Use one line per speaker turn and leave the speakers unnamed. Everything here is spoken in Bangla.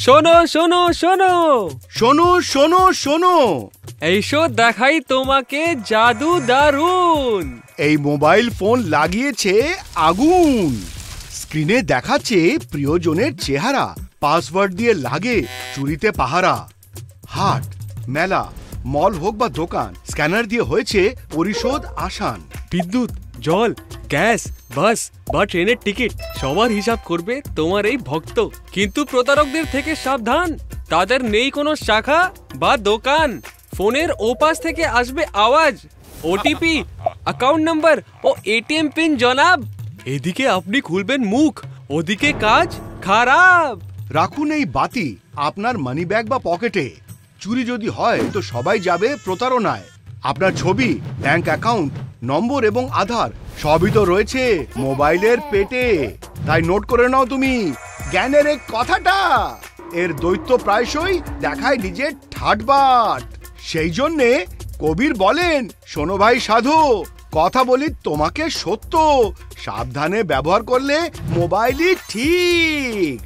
শোনো শোনো শোনো
শোনো শোনো শোনো,
এইসো দেখাই তোমাকে জাদু দারুন।
এই মোবাইল ফোন লাগিয়েছে আগুন। স্ক্রিনে দেখাচ্ছে প্রিয়জনের চেহারা, পাসওয়ার্ড দিয়ে লাগে চুরিতে পাহারা। হাট, মেলা, মল হোক বা দোকান, স্ক্যানার দিয়ে হয়েছে পরিশোধ আসান।
বিদ্যুৎ, জল, গ্যাস, বাস বা ট্রেনের টিকিট সবার হিসাব করবে তোমার এই ভক্ত। কিন্তু প্রতারকদের থেকে সাবধান, তাদের নেই কোনো শাখা বা দোকান। ফোনের ওপাশ থেকে আসবে আওয়াজ, ওটিপি, অ্যাকাউন্ট নাম্বার ও এটিএম পিন জনাব। এদিকে আপনি খুলবেন মুখ, ওদিকে কাজ খারাপ।
রাখুন এই বাতি আপনার মানি ব্যাগ বা পকেটে। চুরি যদি হয় তো সবাই যাবে প্রতারণায়। আপনার ছবি, ব্যাংক অ্যাকাউন্ট নম্বর এবং আধার সবই তো রয়েছে মোবাইলের পেটে। তাই নোট করে নাও তুমি জ্ঞানের এই কথাটা। এর দৈত্য প্রায়শই দেখায় নিজের ঠাটবাট। সেই জন্যে কবির বলেন, শোনো ভাই সাধু, কথা বলি তোমাকে সত্য, সাবধানে ব্যবহার করলে মোবাইলই ঠিক।